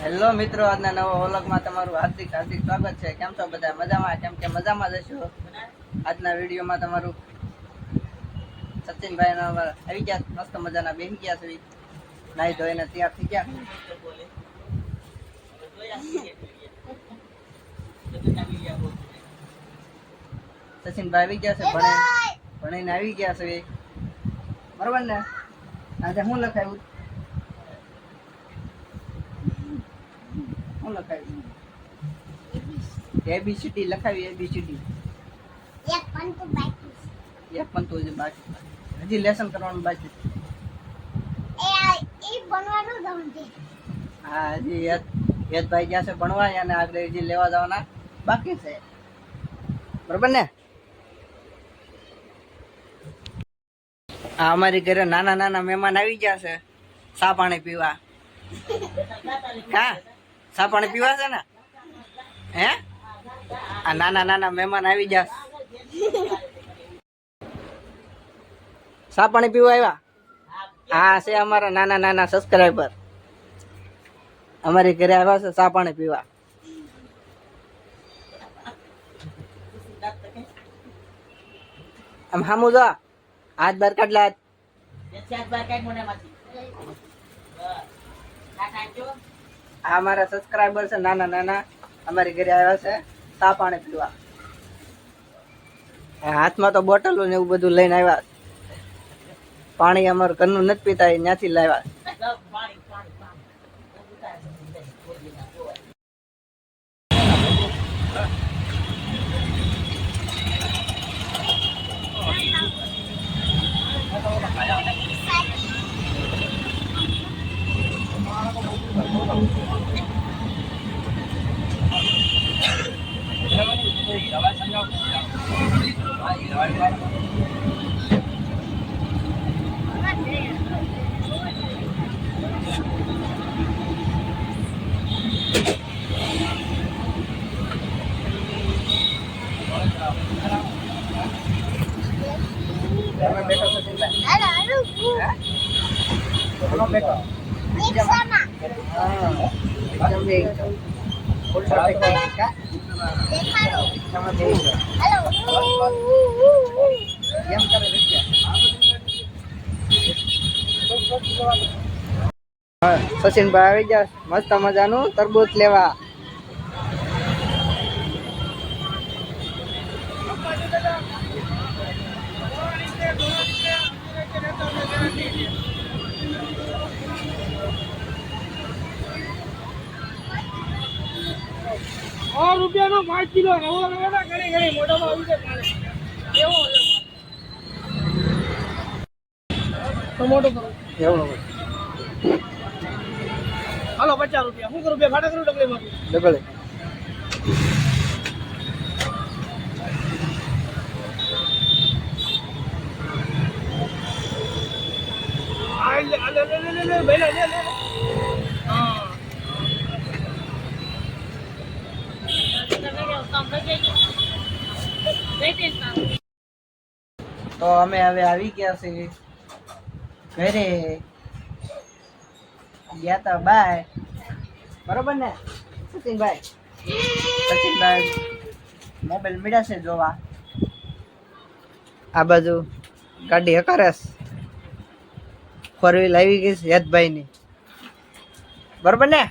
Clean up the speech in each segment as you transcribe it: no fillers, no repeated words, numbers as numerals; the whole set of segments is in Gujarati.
હેલો મિત્રો, આજના નવા વ્લોગમાં તમારું હાર્દિક સ્વાગત છે। કેમ છો બધા? મજામાં? કેમ કે મજામાં જ હશો। આજના વિડીયોમાં તમારું સચિનભાઈ આવી ગયા, મસ્ત મજાના બેસી ગયા છે, નાઈ ધોઈને તૈયાર થઈ ગયા। સચિનભાઈ આવી ગયા છે, ભણીને આવી ગયા છે, બરોબર ને? આજે શું લખાયું? શું લખાયું? ABCD લખાવી। ABCD એક પણ તો બાકી, હજી લેસન કરવાનું બાકી છે। હા, હજી યશભાઈ ગયા છે ભણવા, અને આગળ હજી લેવા જવાના બાકી છે, બરોબર ને? આ અમારી ઘરે નાના નાના મહેમાન આવી ગયા છે ચા પાણી પીવા। હા, ચા પાણી પીવા છે ને? હે, આ નાના નાના મહેમાન આવી ગયા, ચા પાણી પીવા આવ્યા। હા, છે અમારા નાના નાના સબસ્ક્રાઈબર, અમારી ઘરે આવ્યા છે ચા પાણી પીવા। આમ હામુ જો, હાથ બાર કાઢ લે, આ અમારા સબસ્ક્રાઈબર છે નાના નાના, અમારી ઘરે આવ્યા છે ચા પાણી પીવા। હાથમાં તો બોટલો ને એવું બધું લઈને આવ્યા। પાણી અમારું ઘરનું નથી પીતા, ત્યાંથી લાવ્યા। સચિનભાઈ આવી ગયા મસ્ત મજાનું તરબૂચ લેવા। રૂપિયાનો 5 કિલો રવો લેવાના, ઘણી ઘણી મોઢામાં આવી જાય એવો ટોમેટો કરો એવડો હાલો 50 રૂપિયા। શું કરું? બે ફાટા કરું ડબલીમાં ડબલ તો અમે હવે આવી ગયા છે ઘરે, ગયા તા બાય, બરોબર ને સચિનભાઈ? સચિનભાઈ મોબાઈલ મળ્યા છે જોવા। આ બાજુ ગાડી હકારેસ, 4 વ્હીલ આવી ગઈ છે યશભાઈ ની, બરોબર ને?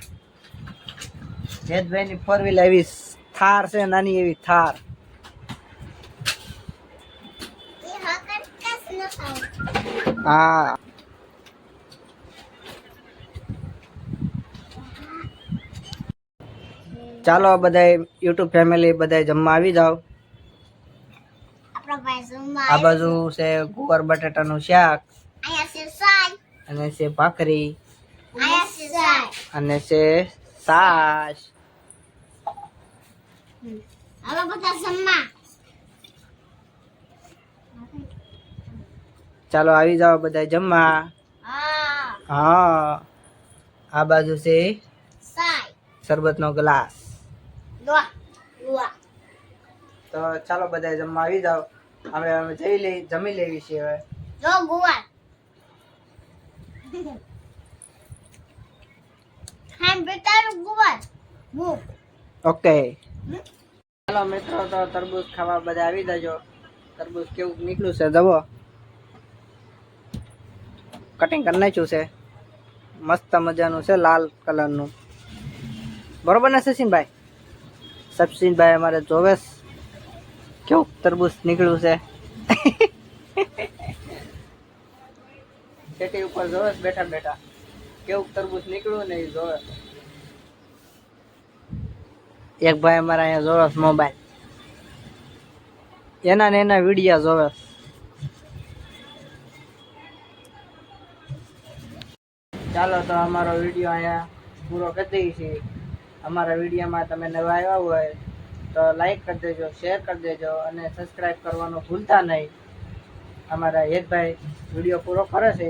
યશભાઈ ની 4 વ્હીલ આવી, થાર છે નાની એવી થાર। હા, ચાલો બધાય યુટ્યુબ ફેમિલી બધાય જમવા આવી જાવ। આ બાજુ છે ગુવાર બટાટાનું શાક, અને છે ભાખરી, અને છે છાશ। ચાલો આવી જાવ બધા જમવા। હા, આ બાજુ છે શરબત નો ગ્લાસ। તો ચાલો બધા જમવા આવી જાવ। હવે અમે જમી લેવી છે હવે। ઓકે ચાલો મિત્રો, તો તરબૂચ ખાવા બધા આવી જજો. તરબૂચ કેવું નીકળ્યું છે જવો. કટિંગ કરી નાખ્યું છે, મસ્ત મજાનું છે, લાલ કલરનું. બરોબર ને સચિનભાઈ? સચિનભાઈ અમારે જોવે છે કેવું તરબૂચ નીકળ્યું છે. સેટી ઉપર જોવે છે બેઠા બેઠા કેવું તરબૂચ નીકળ્યું ને એ જોવે. એક ભાઈ અમારા અહીંયા જોવે છે મોબાઈલ, એના ને એના વિડીયા જોવે. ચાલો તો અમારો વિડીયો અહીંયા પૂરો કરી દઈએ છીએ. અમારા વિડીયોમાં તમે નવા આવ્યા હોય તો લાઈક કરી દેજો, શેર કરી દેજો અને સબસ્ક્રાઈબ કરવાનું ભૂલતા નહીં. અમારા હેતભાઈ વિડીયો પૂરો કરે છે.